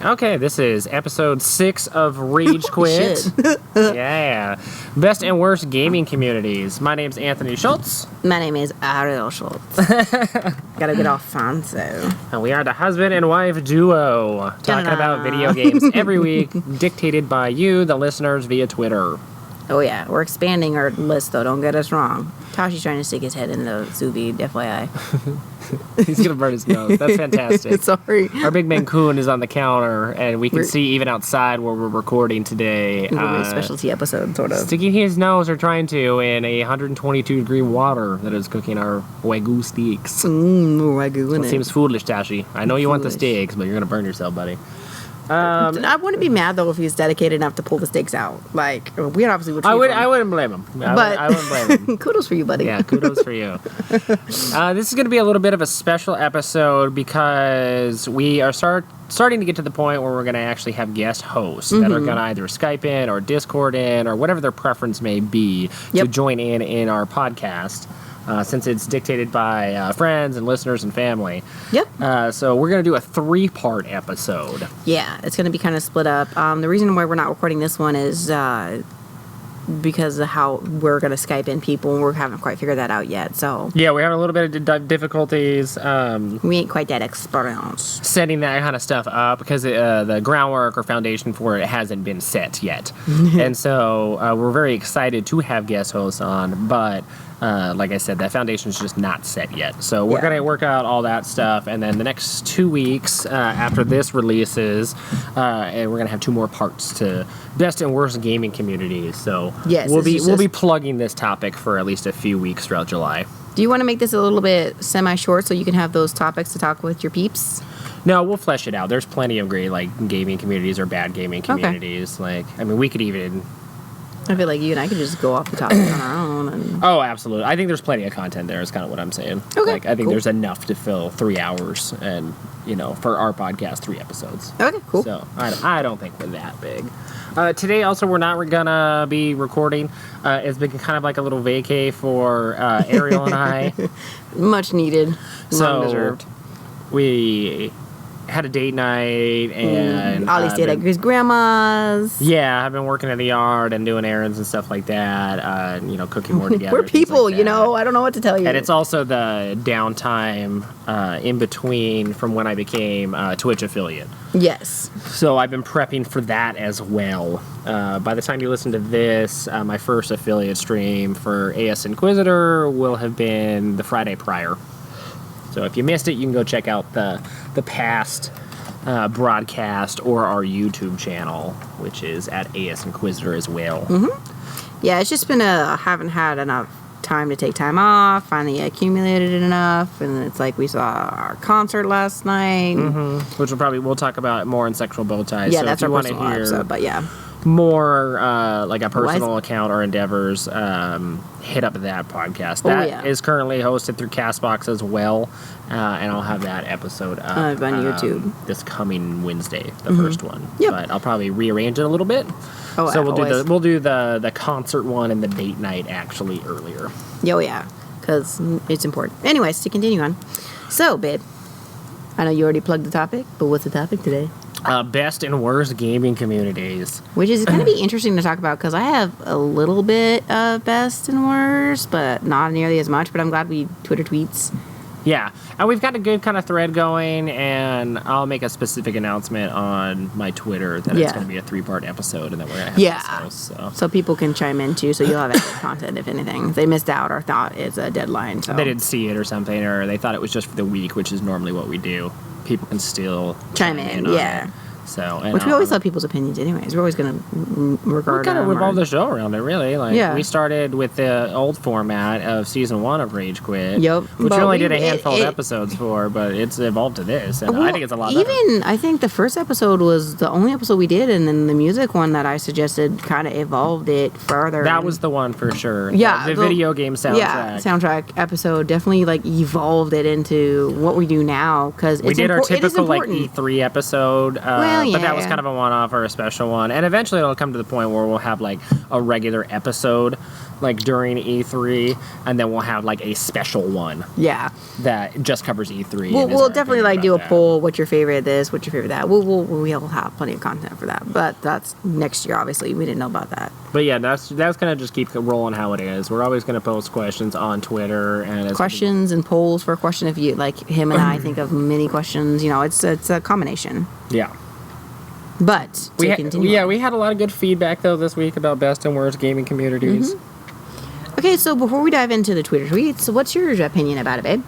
Okay, this is episode 6 of Rage Quit. Yeah. Best and worst gaming communities. My name's Anthony Schultz. My name is Ariel Schultz. Gotta get all fancy. And we are the husband and wife duo, talking about video games every week, dictated by you, the listeners, via Twitter. Oh yeah, we're expanding our list though, don't get us wrong. Tashi's trying to stick his head in the sous vide, FYI. He's going to burn his nose. That's fantastic. Sorry. Our big Mancoon is on the counter, and we can see even outside where we're recording today. A specialty episode, sort of. Sticking his nose, or trying to, in a 122-degree water that is cooking our Wagyu steaks. Wagyu in It it. seems foolish, Tashi. I know you want the steaks, but you're going to burn yourself, buddy. I wouldn't be mad though if he's dedicated enough to pull the stakes out. Like we obviously would. I wouldn't blame him. I wouldn't blame him. Kudos for you, buddy. Yeah, kudos for you. This is going to be a little bit of a special episode because we are starting to get to the point where we're going to actually have guest hosts that are going to either Skype in or Discord in or whatever their preference may be to join in our podcast. Since it's dictated by friends and listeners and family. Yep. So we're going to do a 3-part episode. Yeah, it's going to be kind of split up. The reason why we're not recording this one is because of how we're going to Skype in people, and we haven't quite figured that out yet. So yeah, we're having a little bit of difficulties. We ain't quite that experienced. Setting that kind of stuff up because the groundwork or foundation for it hasn't been set yet. And so we're very excited to have guest hosts on, but like I said, that foundation's just not set yet. So we're going to work out all that stuff, and then the next 2 weeks after this releases, and we're going to have 2 more parts to best and worst gaming communities. So we'll be plugging this topic for at least a few weeks throughout July. Do you want to make this a little bit semi-short so you can have those topics to talk with your peeps? No, we'll flesh it out. There's plenty of great gaming communities or bad gaming communities. Okay. We could even... I feel like you and I could just go off the topic on our own. And... Oh, absolutely. I think there's plenty of content there is kind of what I'm saying. Okay, I think there's enough to fill 3 hours and, for our podcast, 3 episodes. Okay, cool. So I don't think we're that big. Today, also, we're not going to be recording. It's been kind of like a little vacay for Ariel and I. Much needed. Long deserved. We had a date night, and Ollie stayed at his grandma's. Yeah, I've been working in the yard and doing errands and stuff like that. Cooking more together. We're people, like I don't know what to tell you. And it's also the downtime in between from when I became a Twitch affiliate. Yes. So I've been prepping for that as well. By the time you listen to this, my first affiliate stream for ASInquisitor will have been the Friday prior. So if you missed it, you can go check out the past broadcast or our YouTube channel, which is at ASInquisitor as well. Mm-hmm. Yeah, it's just been I haven't had enough time to take time off. Finally accumulated enough, and it's like we saw our concert last night. Mm-hmm. Which we'll talk about more in Sexual Bowties. Yeah, so that's if you our want to personal hear episode, but yeah. More like a personal account or endeavors, hit up that podcast. That is currently hosted through CastBox as well, and I'll have that episode up on YouTube this coming Wednesday, the first one. Yep. But I'll probably rearrange it a little bit. Oh, so we'll do the concert one and the date night actually earlier. Oh yeah, because it's important. Anyways, to continue on. So, babe, I know you already plugged the topic, but what's the topic today? Best and worst gaming communities. Which is going to be interesting to talk about because I have a little bit of best and worst, but not nearly as much. But I'm glad we Twitter tweets. Yeah, and we've got a good kind of thread going, and I'll make a specific announcement on my Twitter that it's going to be a 3-part episode, and then we're going to have this host, so people can chime in too, so you'll have extra content if anything. If they missed out or thought it's a deadline. So they didn't see it or something, or they thought it was just for the week, which is normally what we do. People can still chime in on it. So, which we always love people's opinions anyways. We're always going to regard them. We kind of revolve the show around it, really. We started with the old format of season 1 of Rage Quit. Yep. Which we only did a handful of episodes for, but it's evolved to this. And I think it's a lot better. I think the first episode was the only episode we did, and then the music one that I suggested kind of evolved it further. That was the one for sure. Yeah. The video game soundtrack. Yeah, soundtrack episode definitely evolved it into what we do now. Because we did our typical E3 episode. But that was kind of a one-off or a special one, and eventually it'll come to the point where we'll have a regular episode like during E3, and then we'll have like a special one Yeah. that just covers E3. We'll definitely like do a poll. What's your favorite this? What's your favorite that? We'll have plenty of content for that. But that's next year, obviously. We didn't know about that. But yeah, that's gonna just keep rolling how it is. We're always gonna post questions on Twitter and Questions and polls for a question. If you like him and I think of many questions, it's a combination. Yeah. But We continue. had a lot of good feedback though this week about best and worst gaming communities. Okay, so before we dive into the Twitter tweets, what's your opinion about it, babe?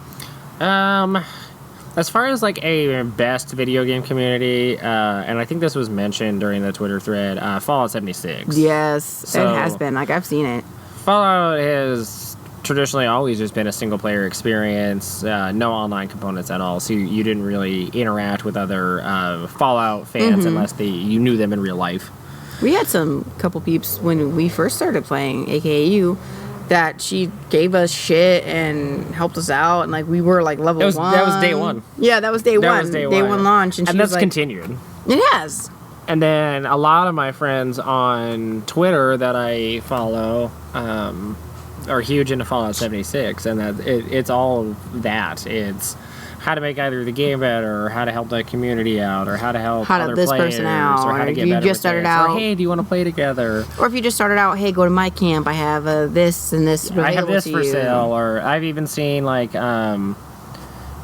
As far as like a best video game community, and I think this was mentioned during the Twitter thread, Fallout 76. Yes, it has been. Like, I've seen it. Fallout has traditionally always just been a single player experience, no online components at all. So you didn't really interact with other Fallout fans unless you knew them in real life. We had some couple peeps when we first started playing, aka you, that she gave us shit and helped us out, and like we were like level 1. That was day one. Yeah, that was day one. Day one launch, and she that's was like, continued. It has. And then a lot of my friends on Twitter that I follow are huge into Fallout 76, and it's all that. It's how to make either the game better, or how to help the community out, or how to help other this players, person out, or how to get better just started out. Or, hey, do you want to play together? Or if you just started out, hey, go to my camp. I have this and this. I have this for sale. Or I've even seen like,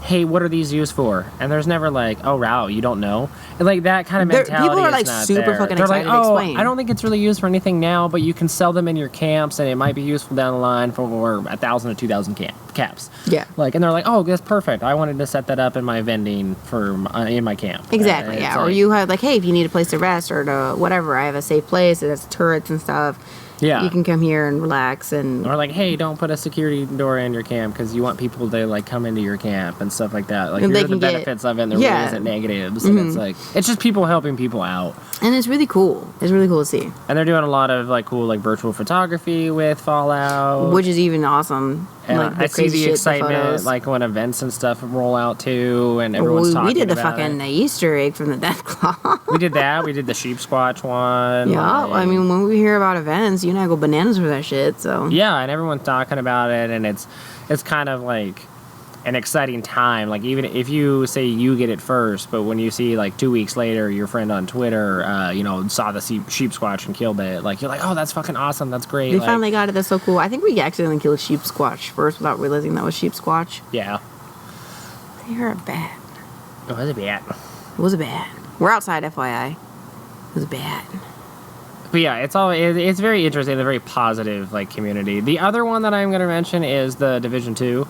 hey, what are these used for? And there's never like, oh, wow, you don't know. And like that kind of mentality. People are like is not super there. fucking They're excited like, to explain. I don't think it's really used for anything now, but you can sell them in your camps, and it might be useful down the line for 1,000 or 2,000 caps. Yeah. Like, and they're like, oh, that's perfect. I wanted to set that up in my vending for in my camp. Exactly. Yeah. Or you have like, hey, if you need a place to rest or to whatever, I have a safe place that has turrets and stuff. Yeah. You can come here and relax and. Or like, hey, don't put a security door in your camp because you want people to like come into your camp and stuff like that. Like, and here's the benefits of it, and there really isn't negatives. And it's like, it's just people helping people out. And it's really cool. It's really cool to see. And they're doing a lot of like cool like virtual photography with Fallout, which is even awesome. And like, I see the excitement like when events and stuff roll out too, and everyone's talking about it. We did the fucking Easter egg from the Death Claw. We did that. We did the Sheep Squatch one. Yeah, I mean, when we hear about events, you and I go bananas for that shit. So yeah, and everyone's talking about it, and it's kind of like an exciting time. Like, even if you say you get it first, but when you see like 2 weeks later your friend on Twitter saw the sheep squatch and killed it, like, you're like, oh, that's fucking awesome, that's great. They finally got it. That's so cool. I think we accidentally killed sheep squatch first without realizing that was sheep squatch. Yeah, they heard a bat. It was a bat. It was a bat. We're outside, FYI. It was a bat. But yeah, it's very interesting, a very positive like community. The other one that I'm going to mention is the Division 2.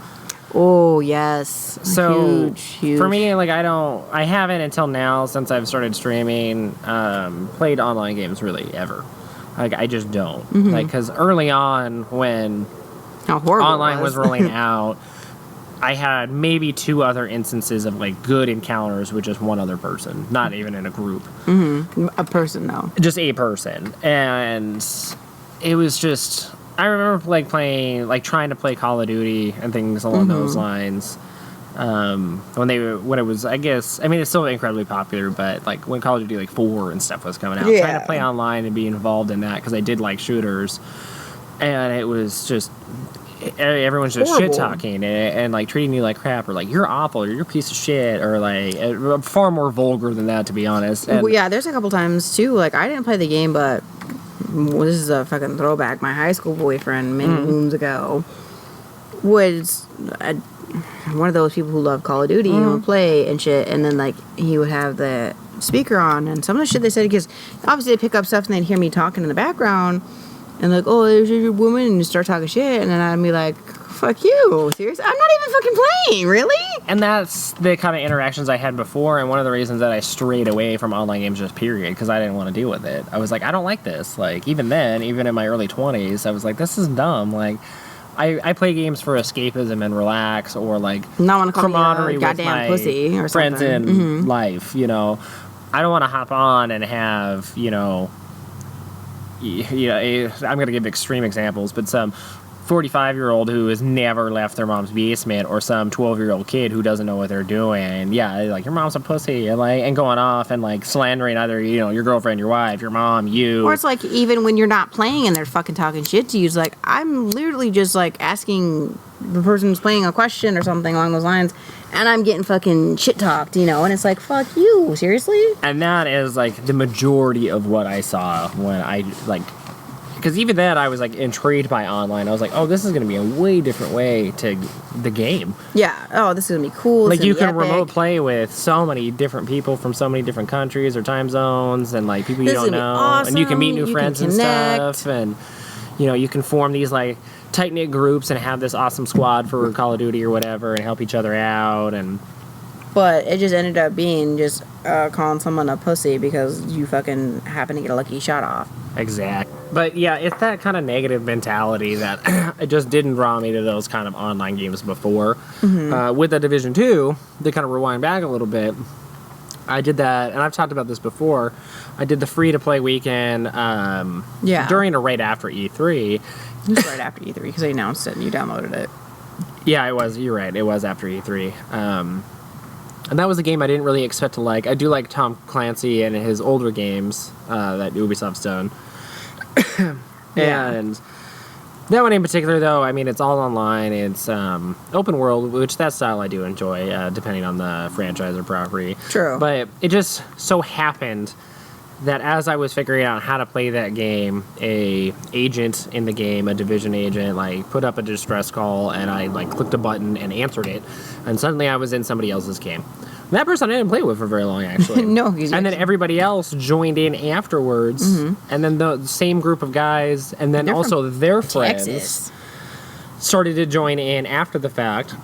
Oh, yes. So huge. For me, like, I haven't until now, since I've started streaming, played online games really ever. Like, I just don't. Mm-hmm. Like, because early on when online was rolling out, I had maybe 2 other instances of like good encounters with just one other person, not even in a group. Mm-hmm. A person, though. Just a person. And it was just, I remember like playing, like trying to play Call of Duty and things along those lines. When it was, I guess, I mean, it's still incredibly popular, but like when Call of Duty like 4 and stuff was coming out, trying to play online and be involved in that because I did like shooters, and it was just everyone's just shit talking and like treating you like crap, or like you're awful, or you're a piece of shit, or like far more vulgar than that, to be honest. And well, yeah, there's a couple times too. Like, I didn't play the game, but this is a fucking throwback. My high school boyfriend many moons ago was one of those people who love Call of Duty and would play and shit, and then like he would have the speaker on, and some of the shit they said, because obviously they pick up stuff and they'd hear me talking in the background, and like, oh, there's your woman, and you start talking shit, and then I'd be like, fuck you, seriously? I'm not even fucking playing, really? And that's the kind of interactions I had before, and one of the reasons that I strayed away from online games just period, because I didn't want to deal with it. I was like, I don't like this. Like, even then, even in my early 20s, I was like, this is dumb. Like, I play games for escapism and relax, or like camaraderie with my pussy or friends in life, you know. I don't want to hop on and have, I'm going to give extreme examples, but some 45-year-old who has never left their mom's basement, or some 12-year-old kid who doesn't know what they're doing. Yeah, like, your mom's a pussy, and going off and like slandering either, your girlfriend, your wife, your mom, you. Or it's like, even when you're not playing and they're fucking talking shit to you, it's like, I'm literally just like asking the person who's playing a question or something along those lines, and I'm getting fucking shit talked, and it's like, fuck you, seriously? And that is like the majority of what I saw when I like. Because even then, I was, like, intrigued by online. I was like, oh, this is going to be a way different way to the game. Yeah. Oh, this is going to be cool. Like, you can remote play with so many different people from so many different countries or time zones, and, like, people you don't know. Awesome. And you can meet new friends and stuff. And, you can form these, like, tight-knit groups and have this awesome squad for Call of Duty or whatever and help each other out. But it just ended up being just calling someone a pussy because you fucking happen to get a lucky shot off. Exactly. But yeah, it's that kind of negative mentality that it just didn't draw me to those kind of online games before. Mm-hmm. With the Division 2, to kind of rewind back a little bit, I did that, and I've talked about this before. I did the free-to-play weekend during or right after E3. It was right after E3 because they announced it and you downloaded it. Yeah, it was. You're right. It was after E3. And that was a game I didn't really expect to like. I do like Tom Clancy and his older games that Ubisoft's done. And that one in particular, though, I mean, it's all online. It's open world, which that style I do enjoy, depending on the franchise or property. True. But it just so happened that as I was figuring out how to play that game, a agent in the game, a Division agent, like, put up a distress call, and I, like, clicked a button and answered it, and suddenly I was in somebody else's game. And that person I didn't play with for very long, actually. No. And then everybody else joined in afterwards, and then the same group of guys, and then also their friends Texas. Started to join in after the fact.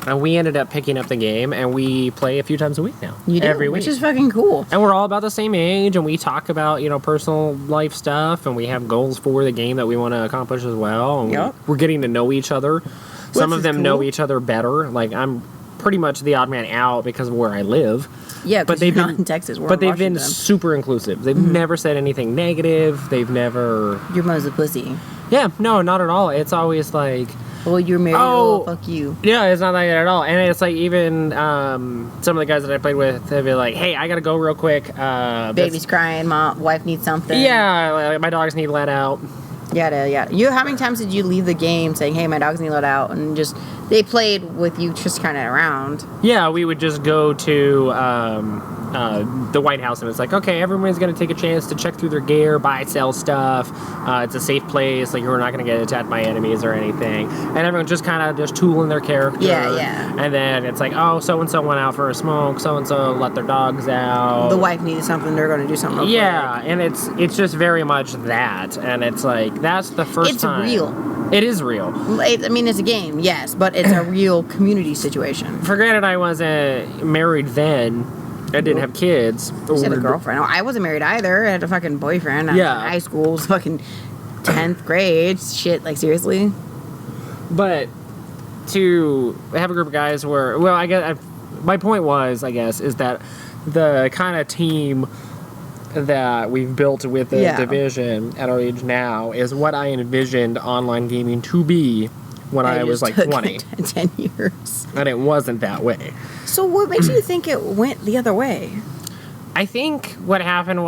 And we ended up picking up the game, and we play a few times a week now. You do, every week. Which is fucking cool. And we're all about the same age, and we talk about, personal life stuff, and we have goals for the game that we want to accomplish as well. And we're getting to know each other. Some of them know each other better. Like, I'm pretty much the odd man out because of where I live. Yeah, but they've been in Texas. But they've been super inclusive. They've never said anything negative. They've never... Your mom's a pussy. Yeah, no, not at all. It's always like... Well, you're married. Oh, fuck you. Yeah, it's not like that at all. And it's like even some of the guys that I played with, they'd be like, hey, I gotta go real quick. Baby's crying, wife needs something. Yeah, my dogs need let out. Yeah. How many times did you leave the game saying, hey, my dogs need let out, and just they played with you just kind of around? Yeah, we would just go to the White House, and it's like, okay, everyone's going to take a chance to check through their gear, buy, sell stuff. It's a safe place. Like, you're not going to get attacked by enemies or anything. And everyone's just kind of just tooling their character. Yeah. And then it's like, oh, so-and-so went out for a smoke. So-and-so let their dogs out. The wife needed something. They're going to do something. Yeah, and it's just very much that. And it's like, that's the first time. It's real. It is real. I mean, it's a game, yes, but it's a real community situation. For granted, I wasn't married then. I didn't have kids. I had a girlfriend. I wasn't married either. I had a fucking boyfriend. I was in high school. It was fucking 10th grade. Shit, like, seriously? But to have a group of guys where... Well, I guess... my point was, I guess, is that the kind of team that we've built with the Division at our age now is what I envisioned online gaming to be when I was like 20. 10 years. And it wasn't that way. So what makes you think it went the other way? I think what happened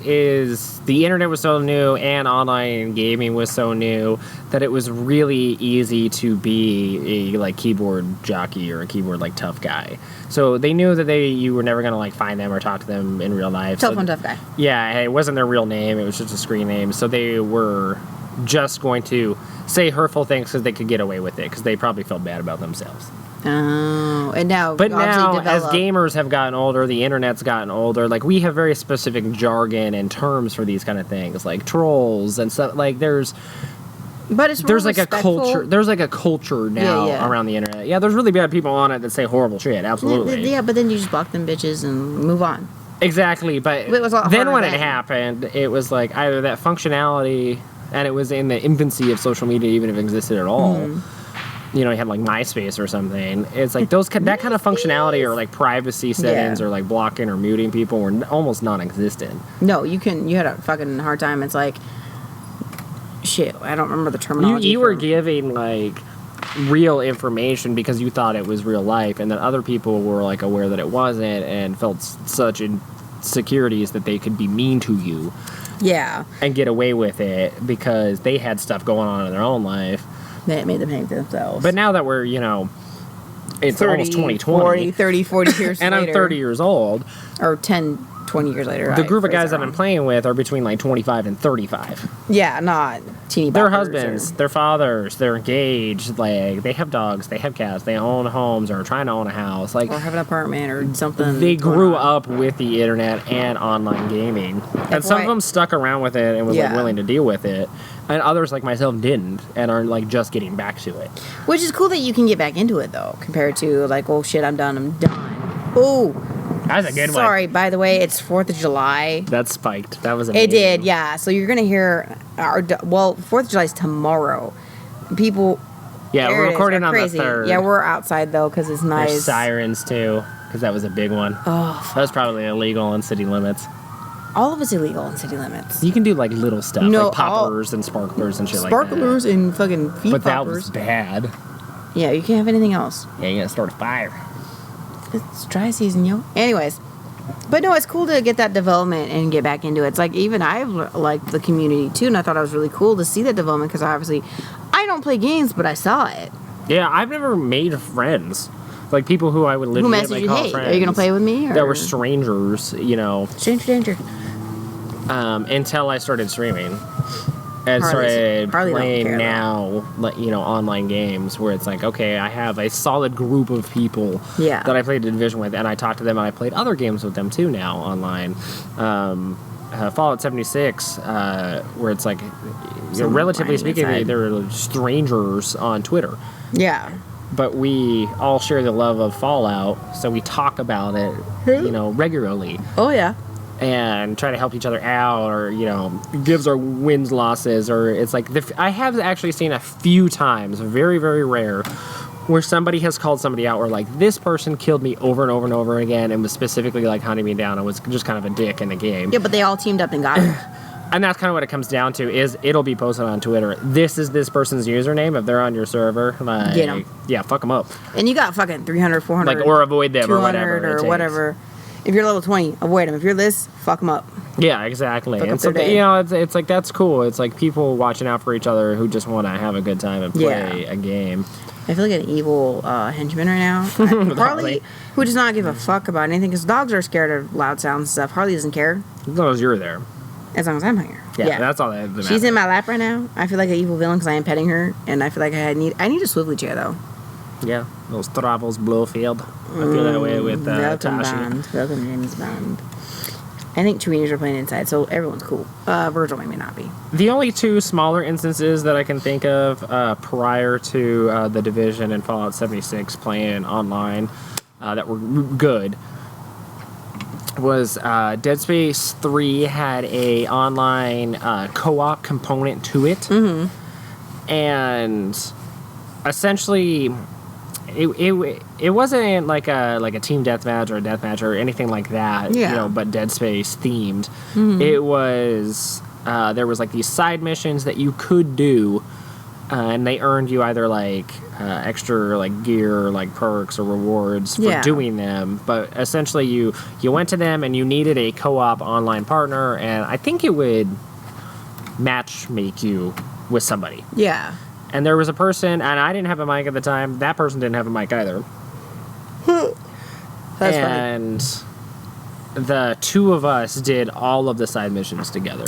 is the internet was so new and online gaming was so new that it was really easy to be a like keyboard jockey or a keyboard like tough guy. So they knew that you were never gonna like find them or talk to them in real life. Telephone tough guy. Yeah, it wasn't their real name; it was just a screen name. So they were just going to say hurtful things because they could get away with it because they probably felt bad about themselves. Oh, and now, but now as gamers have gotten older, the internet's gotten older. Like we have very specific jargon and terms for these kind of things, like trolls and stuff. Like there's like a culture. There's like a culture now around the internet. Yeah, there's really bad people on it that say horrible shit. Absolutely. Yeah, but then you just block them bitches and move on. Exactly, but then when it happened, it was like either that functionality, and it was in the infancy of social media, even if it existed at all. Mm-hmm. You know, you had like MySpace or something. It's like that kind of functionality or like privacy settings or like blocking or muting people were almost non-existent. No, you had a fucking hard time. It's like shit, I don't remember the terminology. You were giving, like, real information because you thought it was real life, and then other people were, like, aware that it wasn't and felt such insecurities that they could be mean to you. Yeah. And get away with it because they had stuff going on in their own life. That made them hate themselves. But now that we're, you know, it's 30, almost 2020. 40 years and later. I'm 30 years old. Or 10, 20 years later. The group of guys I've been playing with are between like 25 and 35. Yeah, not teeny boppers. Their husbands, their fathers, they're engaged, like, they have dogs, they have cats, they own homes or are trying to own a house. Like, or have an apartment or something. They grew up with the internet and online gaming. And some of them stuck around with it and was like willing to deal with it. And others, like myself, didn't and are like just getting back to it. Which is cool that you can get back into it though, compared to like, oh shit, I'm done. Oh, that's a good one. Sorry, by the way, it's 4th of July. That spiked. That was amazing. It did, yeah. So you're gonna hear, 4th of July is tomorrow. People. Yeah, we're recording on the 3rd. Yeah, we're outside though because it's nice. There's sirens too, because that was a big one. Oh, that was probably illegal in city limits. All of it's illegal in city limits. You can do like little stuff, like poppers and sparklers and shit like that. Sparklers and fucking feet But that poppers. was bad. Yeah, you can't have anything else. Yeah, you gotta start a fire. It's dry season, yo. Anyways, but no, it's cool to get that development and get back into it. It's like even I've liked the community too, and I thought it was really cool to see that development because obviously I don't play games, but I saw it. Yeah, I've never made friends. Like people who I would legitimately call friends. Are you gonna play with me? Or? That were strangers, you know. Stranger danger. Until I started streaming and started playing now, you know, online games where it's like, okay, I have a solid group of people that I played the Division with, and I talked to them, and I played other games with them too now online. Fallout 76, where it's like, you know, relatively speaking, they're strangers on Twitter. Yeah. But we all share the love of Fallout, so we talk about it, you know, regularly. Oh, yeah. And try to help each other out, or, you know, gives our wins, losses, or it's like, I have actually seen a few times, very, very rare, where somebody has called somebody out, or like, this person killed me over and over and over again, and was specifically like hunting me down, and was just kind of a dick in the game. Yeah, but they all teamed up and got it. And that's kind of what it comes down to, is it'll be posted on Twitter. This is this person's username. If they're on your server, like, get them. Yeah, fuck them up. And you got fucking 300, 400. Like, or avoid them, or whatever. Or whatever. If you're level 20, avoid them. If you're this, fuck them up. Yeah, exactly. And so, you know, it's like, that's cool. It's like people watching out for each other who just want to have a good time and play a game. I feel like an evil henchman right now. Harley, who does not give a fuck about anything, because dogs are scared of loud sounds and stuff. Harley doesn't care. As long as you're there. As long as I'm here. Yeah, that's all that matters. She's in my lap right now. I feel like an evil villain because I am petting her, and I feel like I need a swivelly chair, though. Yeah, those Travels Blowfield. I feel that way with Welcome, Tashi. Bond. Welcome, James Bond. I think Trinas are playing inside, so everyone's cool. Virgil may not be. The only two smaller instances that I can think of prior to The Division and Fallout 76 playing online that were good was Dead Space 3 had a online co-op component to it. Mm-hmm. And essentially it wasn't like a team deathmatch or a deathmatch or anything like that, you know, but Dead Space themed. Mm-hmm. It was there was like these side missions that you could do, and they earned you either like extra like gear, like perks or rewards for doing them. But essentially you went to them and you needed a co-op online partner, and I think it would match make you with somebody. Yeah. And there was a person, and I didn't have a mic at the time. That person didn't have a mic either. That's and funny. The two of us did all of the side missions together.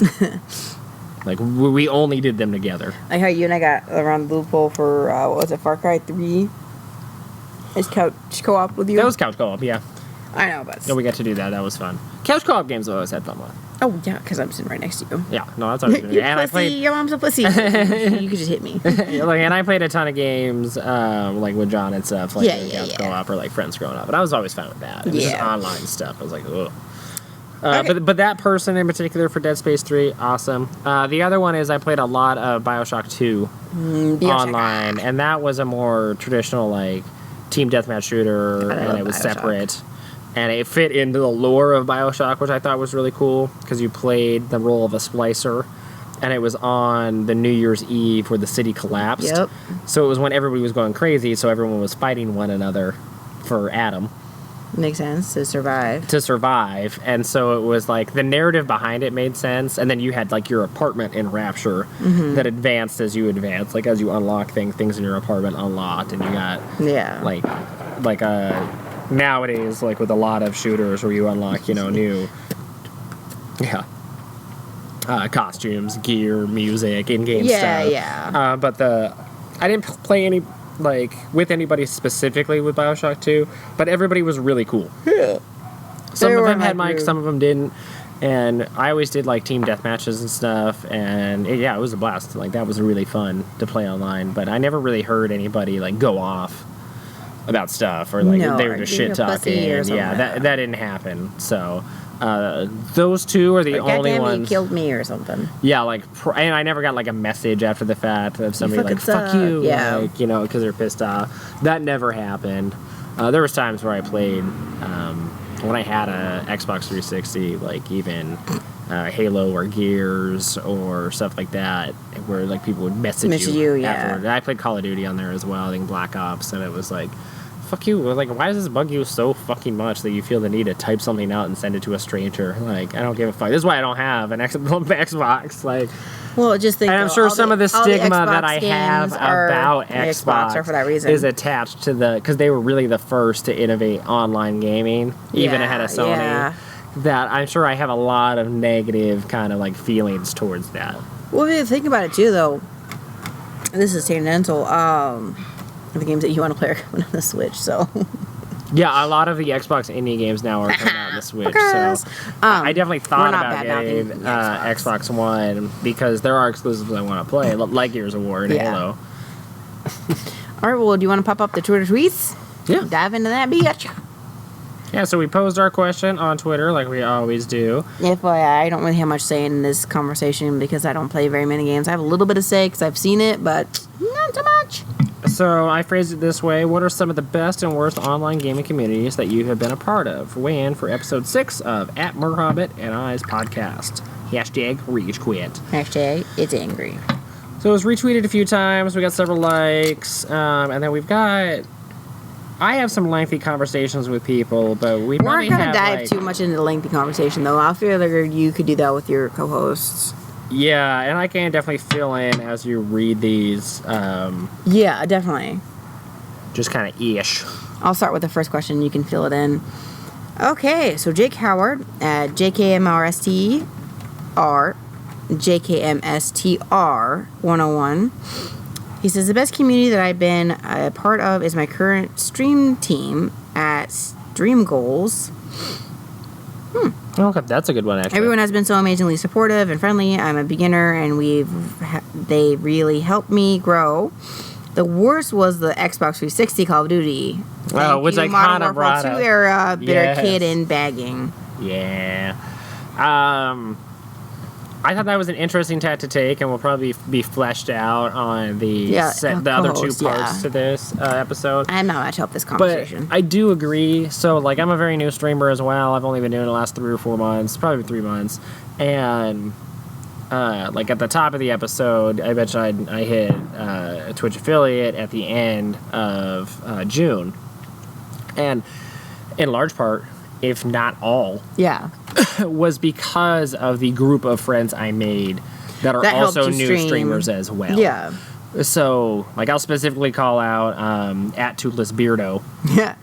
Like, we only did them together. Like how you and I got around the loophole for, what was it, Far Cry 3? Is couch co-op with you? That was couch co-op, yeah. I know, but... No, we got to do that. That was fun. Couch co-op games I always had fun with. Oh, yeah, because I'm sitting right next to you. Yeah, no, that's always good. And pussy, I played... Your mom's a pussy. You could just hit me. And I played a ton of games, like with John and stuff, like couch co-op or like friends growing up. But I was always fine with that. It was just online stuff. I was like, ugh. Okay. But that person in particular for Dead Space 3, awesome. The other one is I played a lot of Bioshock 2 online, and that was a more traditional like team deathmatch shooter, and it was separate. And it fit into the lore of Bioshock, which I thought was really cool, because you played the role of a splicer, and it was on the New Year's Eve where the city collapsed. Yep. So it was when everybody was going crazy, so everyone was fighting one another for Adam. Makes sense, to survive. And so it was like the narrative behind it made sense, and then you had like your apartment in Rapture that advanced as you advanced, like as you unlock things in your apartment unlocked, and you got like nowadays, like with a lot of shooters where you unlock, new costumes, gear, music, in-game stuff. Yeah. But I didn't play any with anybody specifically with BioShock 2, but everybody was really cool. Yeah. Some of them had mics, some of them didn't, and I always did like team deathmatches and stuff, and it was a blast. Like that was really fun to play online, but I never really heard anybody like go off about stuff or like they were just shit talking. That didn't happen. So those two are the only ones. You killed me or something. Yeah, and I never got like a message after the fact of somebody like "fuck you," because they're pissed off. That never happened. There was times where I played when I had a Xbox 360, like even Halo or Gears or stuff like that, where like people would message you afterward. I played Call of Duty on there as well, I think Black Ops, and it was like, fuck you. Like, why does this bug you so fucking much that you feel the need to type something out and send it to a stranger? Like, I don't give a fuck. This is why I don't have an Xbox. Like, well, just think. And I'm sure some of the stigma that I have about Xbox are for that reason. is attached to because they were really the first to innovate online gaming, even ahead of Sony. Yeah. That I'm sure I have a lot of negative kind of like feelings towards that. Well, if you think about it too, though, this is tangential. The games that you want to play are coming on the Switch, so. Yeah, a lot of the Xbox indie games now are coming out on the Switch, so I definitely thought about getting Xbox One because there are exclusives I want to play, like Gears of War and Halo. All right, well, do you want to pop up the Twitter tweets? Yeah. Dive into that, bitch. Yeah, so we posed our question on Twitter like we always do. FYI, I don't really have much say in this conversation because I don't play very many games. I have a little bit of say because I've seen it, but not so much. So I phrased it this way. What are some of the best and worst online gaming communities that you have been a part of? Weigh in for episode 6 of @MurHobbit and I's podcast. #RageQuit. #It's angry. So it was retweeted a few times. We got several likes. And then we've got... I have some lengthy conversations with people, but we're not going to dive too much into the lengthy conversation, though. I feel like you could do that with your co-hosts. Yeah, and I can definitely fill in as you read these. Yeah, definitely. Just kind of ish. I'll start with the first question. You can fill it in. Okay, so Jake Howard at JKMSTR101. He says, the best community that I've been a part of is my current stream team at Stream Goals. Okay, that's a good one, actually. Everyone has been so amazingly supportive and friendly. I'm a beginner, and they really helped me grow. The worst was the Xbox 360 Call of Duty. Which I kind of brought up. 2 era, bitter kid in bagging. Yeah. I thought that was an interesting tack to take, and will probably be fleshed out on the other 2 parts to this episode. I'm not much help this conversation. But I do agree. So, like, I'm a very new streamer as well. I've only been doing it the last 3 or 4 months, probably 3 months. And, like, at the top of the episode, I mentioned I hit a Twitch affiliate at the end of June. And in large part, if not all, was because of the group of friends I made that are also new streamers as well. Yeah. So, like, I'll specifically call out @Toothless Beardo. Yeah.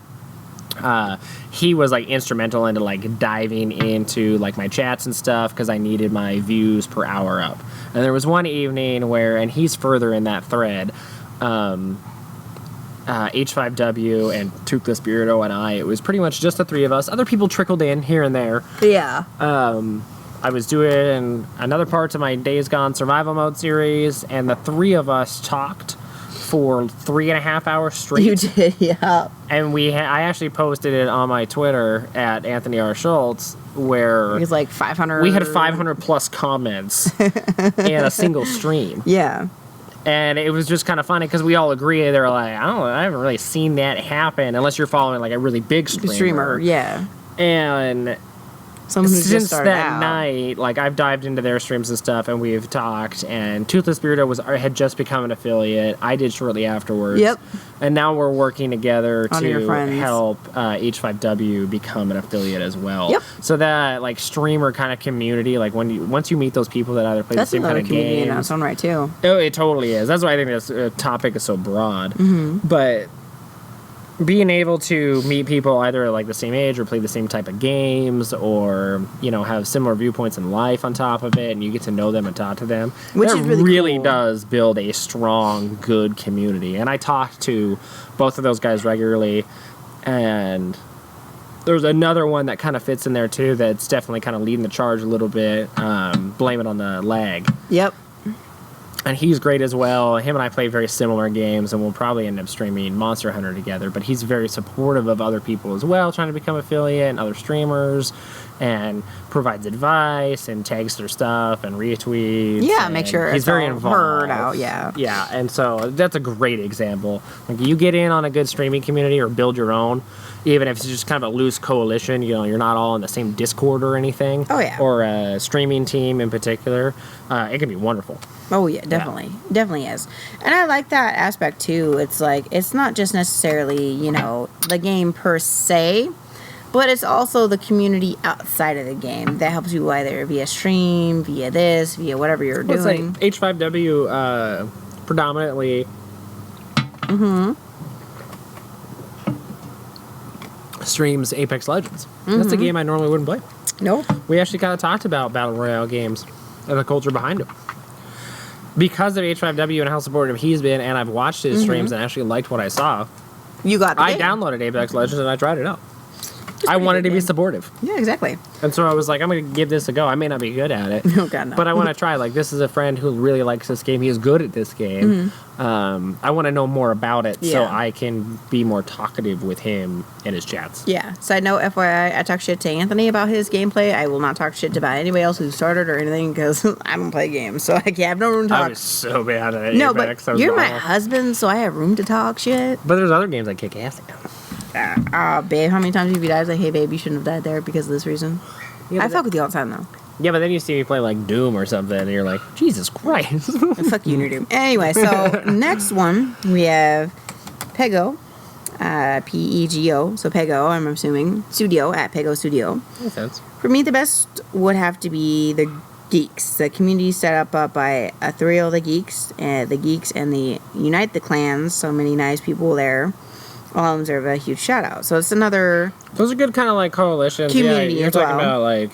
He was, like, instrumental into, like, diving into, like, my chats and stuff because I needed my views per hour up. And there was one evening where, and he's further in that thread, H5W and Toothless Beardo and I, it was pretty much just the 3 of us. Other people trickled in here and there. Yeah. I was doing another part to my Days Gone survival mode series, and the 3 of us talked for 3.5 hours straight. You did, yeah. And I actually posted it on my Twitter @Anthony R. Schultz, where it was like 500. We had 500 plus comments in a single stream. Yeah. And it was just kind of funny because we all agree. They're like, I haven't really seen that happen unless you're following like a really big streamer. Yeah. And Someone who's just since started that out. night, like I've dived into their streams and stuff, and we've talked. And Toothless Beardo had just become an affiliate. I did shortly afterwards. Yep. And now we're working together On your to friends. help H5W become an affiliate as well. Yep. So that like streamer kind of community, like once you meet those people that either play That's the same another kind of community in games. its own right too. Oh, it totally is. That's why I think this topic is so broad. Mm-hmm. But being able to meet people either like the same age or play the same type of games or, you know, have similar viewpoints in life on top of it, and you get to know them and talk to them, Which that is really cool. does build a strong, good community. And I talk to both of those guys regularly, and there's another one that kind of fits in there too that's definitely kind of leading the charge a little bit. Blame it on the lag. Yep. And he's great as well. Him and I play very similar games, and we'll probably end up streaming Monster Hunter together. But he's very supportive of other people as well, trying to become affiliate and other streamers, and provides advice and tags their stuff and retweets. Yeah, and make sure he's it's very all involved. heard out. Yeah. Yeah, and so that's a great example. Like you get in on a good streaming community or build your own, even if it's just kind of a loose coalition. You know, you're not all in the same Discord or anything. Oh, yeah. Or a streaming team in particular. It can be wonderful. Oh yeah, definitely. Definitely is. And I like that aspect too. It's like it's not just necessarily, you know, the game per se, but it's also the community outside of the game that helps you either via stream, via this, via whatever you're Well, doing. it's like H5W predominantly streams Apex Legends. That's a game I normally wouldn't play. Nope. We actually kind of talked about Battle Royale games and the culture behind them. Because of H5W and how supportive he's been, and I've watched his streams and actually liked what I saw, You got the I game. downloaded Apex Legends and I tried it out. I wanted to be supportive. Yeah, exactly. And so I was like, I'm going to give this a go. I may not be good at it. Oh, God, no. But I want to try. Like, this is a friend who really likes this game. He is good at this game. I want to know more about it so Yeah. I can be more talkative with him in his chats. Yeah. Side note, FYI, I talk shit to Anthony about his gameplay. I will not talk shit about anybody else who started or anything because I don't play games, so I have no room to I talk. was so bad at No, Apex. but you're my husband, so I have room to talk shit. But there's other games I kick ass at. Babe, how many times have you died? Like, hey, babe, you shouldn't have died there because of this reason. Yeah, I but fuck with you all the time, though. Yeah, but then you see me play like Doom or something, and you're like, Jesus Christ. Fuck you, Nerdoom. Anyway, so next one, we have Pego, P-E-G-O, so Pego, I'm assuming, Studio, at Pego Studio. Makes sense. For me, the best would have to be the Geeks. The community set up by Ariel the Geeks, and the Unite the Clans, so many nice people there. All of them deserve a huge shout out. So it's another Those are good kind of like coalitions. community Yeah, you're as talking well. about like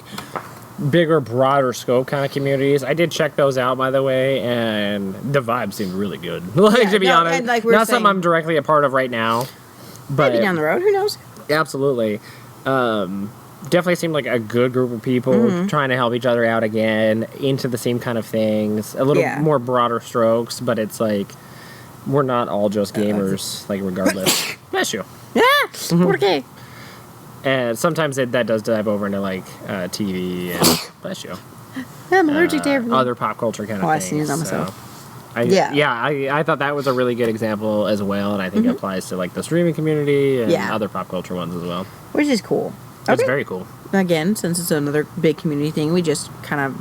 bigger, broader scope kind of communities. I did check those out, by the way, and the vibe seemed really good. Like, Yeah, to be no, honest, and like we're not saying- something I'm directly a part of right now, but maybe down the road. Who knows? absolutely. Definitely seemed like a good group of people trying to help each other out again into the same kind of things. A little Yeah. more broader strokes, but it's like we're not all just gamers, like regardless. Bless you. Yeah, okay. And sometimes that does dive over into like TV and bless you. I'm allergic to everything. Other pop culture kind of I things. sneezed on so. myself. I thought that was a really good example as well, and I think it applies to like the streaming community and Yeah. other pop culture ones as well. Which is cool. It's Okay. very cool. Again, since it's another big community thing, we just kind of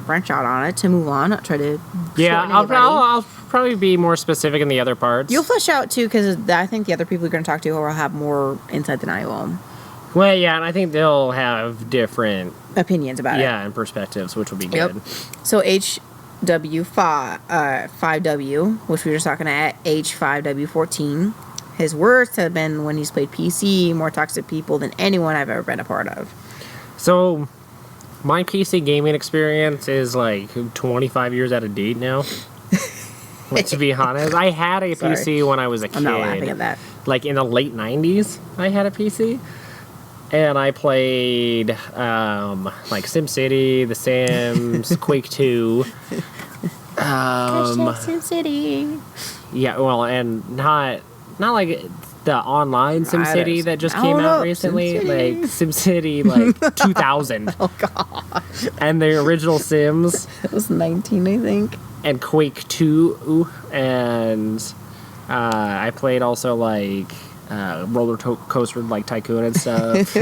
branch out on it to move on, not try to Yeah, shorten I'll anybody. probably be more specific in the other parts. You'll flesh out too, because I think the other people you're going to talk to will have more insight than I will. Well, yeah, and I think they'll have different Opinions about it. and perspectives, which will be Yep. good. So H5W, which we were just talking at H5W14, his words have been when he's played PC, more toxic people than anyone I've ever been a part of. So, my PC gaming experience is like 25 years out of date now. Like, to be honest, I had a Sorry. PC when I was a kid. I'm not laughing at that. Like in the late 90s, I had a PC. And I played like SimCity, The Sims, Quake 2. SimCity. Yeah, well, and not like the online SimCity that just came out recently. SimCity. Like SimCity, like 2000. Oh, God. And the original Sims. It was 19, I think. And Quake 2, and I played also like roller coaster like Tycoon and stuff.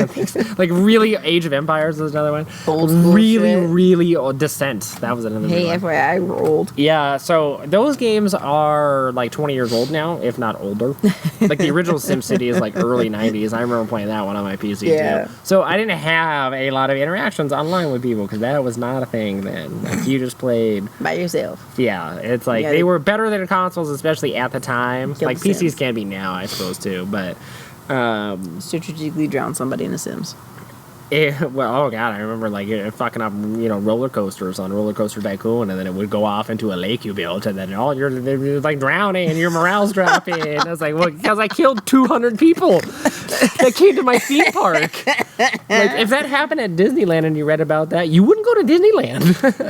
Like really Age of Empires is another one. Old school really, shit. really Descent. That was another Hey, one. FYI, I rolled. Yeah, so those games are like 20 years old now, if not older. Like the original SimCity is like early 90s. I remember playing that one on my PC too. So I didn't have a lot of interactions online with people because that was not a thing then. Like you just played By yourself. Yeah, it's like they were better than consoles, especially at the time. Like PCs Sims. can be now, I suppose too. But Strategically drown somebody in The Sims. oh god, I remember like fucking up, roller coasters on Roller Coaster Tycoon, and then it would go off into a lake you built, and then you're like drowning, and your morale's dropping. I was like, well, because I killed 200 people that came to my theme park. Like if that happened at Disneyland and you read about that, you wouldn't go to Disneyland.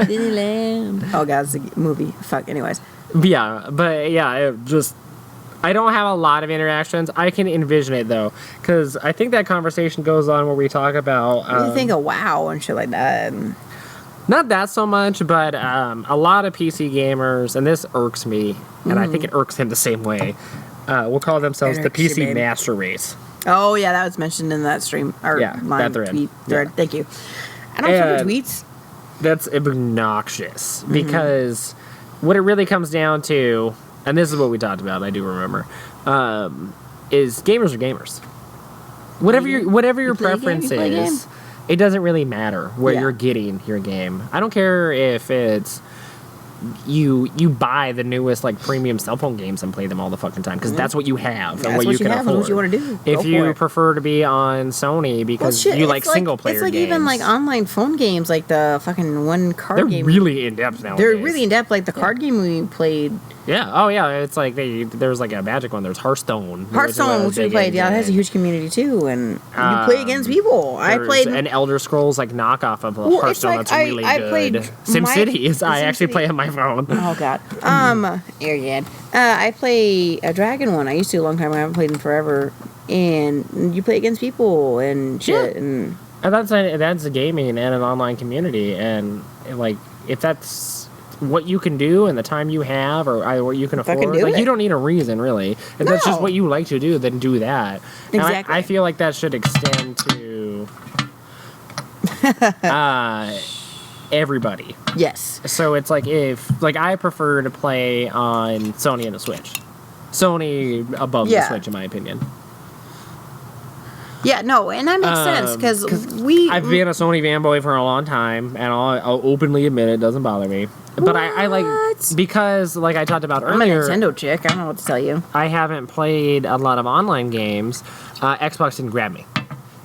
Disneyland. Oh god, it's a movie. Fuck. Anyways. I don't have a lot of interactions. I can envision it, though, because I think that conversation goes on where we talk about... you think of WoW and shit like that. Not that so much, but a lot of PC gamers, and this irks me, and I think it irks him the same way, will call themselves the PC Master Race. Oh, yeah, that was mentioned in that stream. Or that thread. Tweet thread. Yeah. Thank you. I don't fuck with tweets. That's obnoxious, because what it really comes down to... And this is what we talked about, I do remember, is gamers are gamers. Whatever your preference is, it doesn't really matter where you're getting your game. I don't care if it's you buy the newest like premium cell phone games and play them all the fucking time because that's what you have and what you can afford. What you want to do. If you prefer to be on Sony because you like single player games, it's like even like online phone games, like the fucking one card game. They're really in depth now. They're really in depth, like the card game we played. Yeah. Oh, yeah. It's like there's like a Magic one. There's Hearthstone. Which we played. Yeah, it has a huge community too, and you play against people. I played an Elder Scrolls like knockoff of Hearthstone. That's really good. Played SimCity. I actually play on my phone. Oh god. Ariel. I play a dragon one. I used to a long time. I haven't played in forever. And you play against people and shit. Yeah. And that's a gaming and an online community. And like if that's what you can do and the time you have or what you can afford. You don't need a reason, really. If that's just what you like to do, then do that. Exactly. I feel like that should extend to everybody. Yes. So it's like I prefer to play on Sony and the Switch. Sony above the Switch, in my opinion. Yeah, no, and that makes sense because I've been a Sony fanboy for a long time, and I'll openly admit it doesn't bother me. But I like because like I talked about earlier. I'm a Nintendo chick. I don't know what to tell you. I haven't played a lot of online games. Xbox didn't grab me.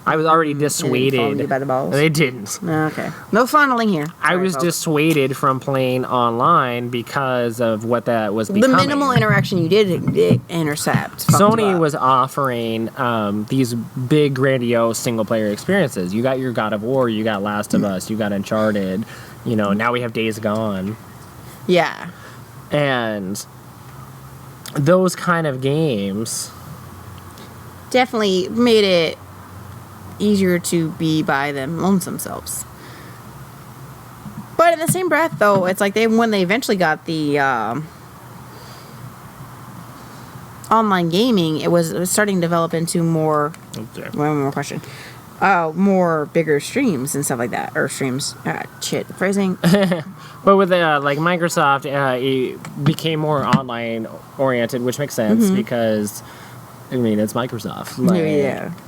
I was already dissuaded. They didn't follow you by the balls? They didn't. Okay. No fondling here. I was dissuaded from playing online because of what that was becoming. The minimal interaction you did intercept. Sony was offering these big, grandiose single-player experiences. You got your God of War, you got Last of Us, you got Uncharted. Now we have Days Gone. Yeah. And those kind of games definitely made it easier to be by them lonesome selves. But in the same breath, though, it's like when they eventually got the online gaming, it was starting to develop into more. One more question. More bigger streams and stuff like that, or streams. Phrasing. But with like Microsoft, it became more online oriented, which makes sense because. I mean, it's Microsoft.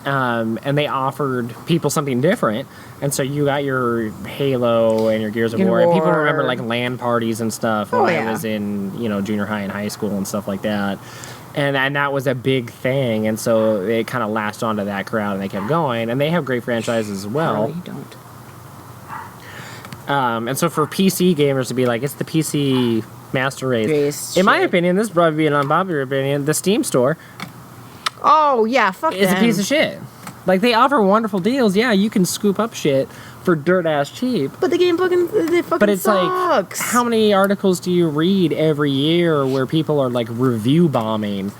And they offered people something different. And so you got your Halo and your Gears of War. And people remember, like, LAN parties and stuff when I was in, junior high and high school and stuff like that. And that was a big thing. And so it kind of latched onto that crowd and they kept going. And they have great franchises as well. No, you don't. And so for PC gamers to be like, it's the PC Master Race. In my opinion, this would probably be an unpopular opinion, the Steam store... Oh, yeah, fuck it's a piece of shit. Like, they offer wonderful deals. Yeah, you can scoop up shit for dirt-ass cheap. But the game fucking But it's sucks. Like, how many articles do you read every year where people are, like, review bombing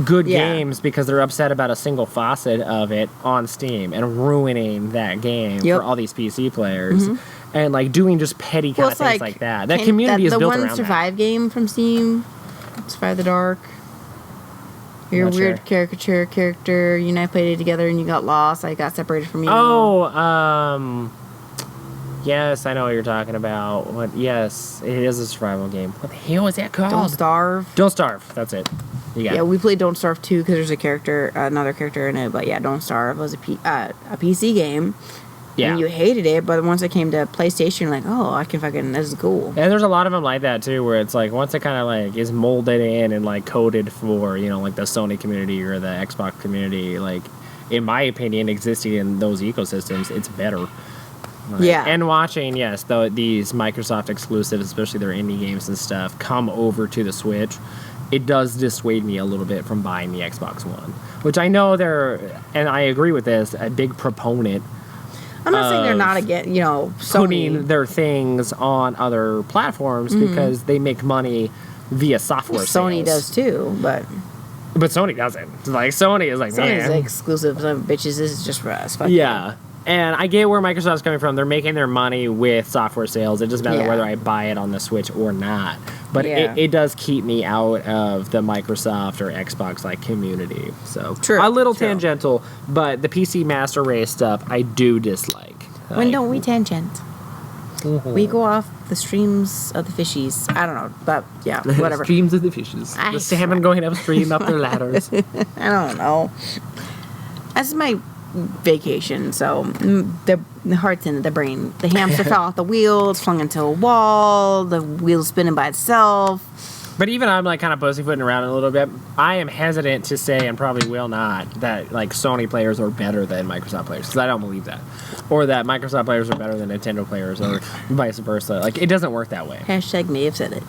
good games because they're upset about a single facet of it on Steam and ruining that game for all these PC players? And, like, doing just petty kind of things like that. That community is built around that. The one Survive game from Steam, Survive the Dark... Your Not weird sure. caricature character. You and I played it together, and you got lost. I got separated from you. Oh, yes, I know what you're talking about. What? Yes, it is a survival game. What the hell is that called? Don't Starve. Don't Starve. That's it. You got Yeah, it. we played Don't Starve 2 because there's another character in it. But yeah, Don't Starve was a PC game. Yeah. And you hated it, but once it came to PlayStation, you're like, oh, this is cool. And there's a lot of them like that too, where it's like once it kind of like is molded in and like coded for, you know, like the Sony community or the Xbox community, like in my opinion, existing in those ecosystems, it's better. Like, Yeah. And watching, yes, these Microsoft exclusives, especially their indie games and stuff, come over to the Switch, it does dissuade me a little bit from buying the Xbox One, which I know and I agree with this, a big proponent I'm not saying they're not again, putting Sony. their things on other platforms because they make money via software Sony sales. does too, but Sony doesn't. Like Sony is like, Sony's man. exclusive. Some bitches, this is just for us. Fuck Yeah. And I get where Microsoft's coming from. They're making their money with software sales. It doesn't matter Yeah. whether I buy it on the Switch or not. But Yeah. it does keep me out of the Microsoft or Xbox like community. So True, a little true. tangential, but the PC Master Race stuff I do dislike. When don't we tangent? We go off the streams of the fishies. I don't know, but yeah, whatever. Streams of the fishes. I The salmon going upstream up their ladders. I don't know. That's my vacation, so the heart's in the brain. The hamster fell off the wheel, it's flung into a wall, the wheel's spinning by itself. But even I'm like kind of pussyfooting around a little bit. I am hesitant to say, and probably will not, that like Sony players are better than Microsoft players, because I don't believe that, or that Microsoft players are better than Nintendo players, or vice versa. Like it doesn't work that way. Hashtag may have said it.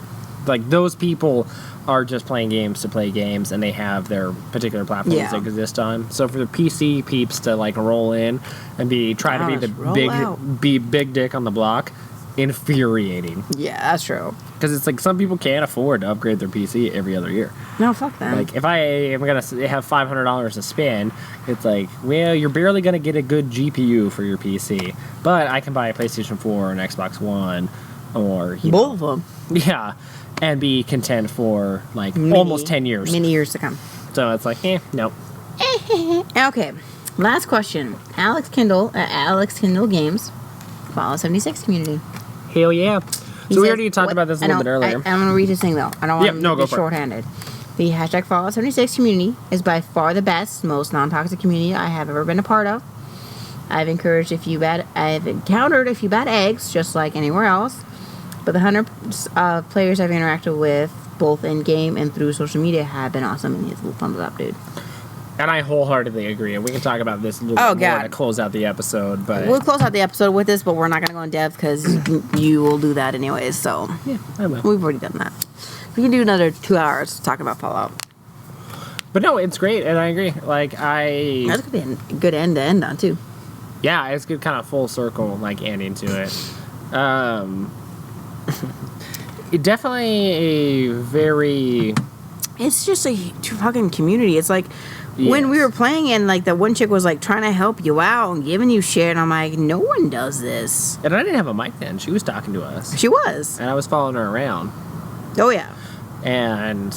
Like those people are just playing games to play games, and they have their particular platforms Yeah. they exist on. So for the PC peeps to like roll in and try to be Just roll the out. big dick on the block, infuriating. Yeah, that's true. Because it's like some people can't afford to upgrade their PC every other year. No, fuck that. Like if I am gonna have $500 to spend, it's like, well, you're barely gonna get a good GPU for your PC, but I can buy a PlayStation 4 or an Xbox One, or both of them. yeah, and be content for like almost 10 years. Many years to come. So it's like, nope. Okay, last question. Alex Kindle at Alex Kindle Games, Fallout 76 community. Hell yeah. He So we says- already talked about this a little bit earlier. I'm going to read his thing, though. I don't want Yep, him no, to go be for it. shorthanded. The hashtag Fallout 76 community is by far the best, most non-toxic community I have ever been a part of. I've encountered a few bad eggs, just like anywhere else. But the hundreds of players I've interacted with, both in-game and through social media, have been awesome. And he's a little thumbs up, dude. And I wholeheartedly agree. And we can talk about this a little Oh, bit more God. to close out the episode. But We'll close out the episode with this, but we're not going to go in depth because you will do that anyways. So yeah, I will. we've already done that. We can do another 2 hours talking about Fallout. But no, it's great, and I agree. Like That's going to be a good end to end on, too. yeah, it's good kind of full circle like ending to it. It definitely a very It's just a fucking community. It's like when we Yes. were playing and like the one chick was like trying to help you out and giving you shit, and I'm like, no one does this. and I didn't have a mic then. She was talking to us, She was. and I was following her around, Oh yeah. and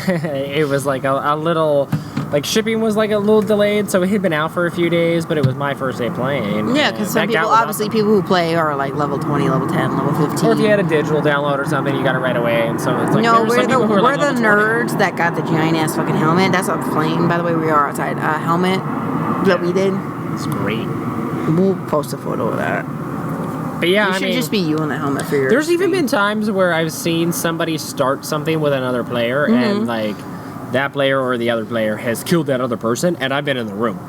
it was like a little like shipping was like a little delayed, so it had been out for a few days, but it was my first day playing. Yeah, and because some that people, got was obviously, awesome. people who play are like level 20, level 10, level 15. Or if you had a digital download or something, you got it right away, and so it's like No, there were some people who were we're like the level 20. nerds that got the giant ass fucking helmet. That's a flame, by the way. We are outside. Helmet that we did. It's great. We'll post a photo of that. But yeah, It I should mean, just be you in the helmet for your. there's even stream. been times where I've seen somebody start something with another player, and like that player or the other player has killed that other person, and I've been in the room.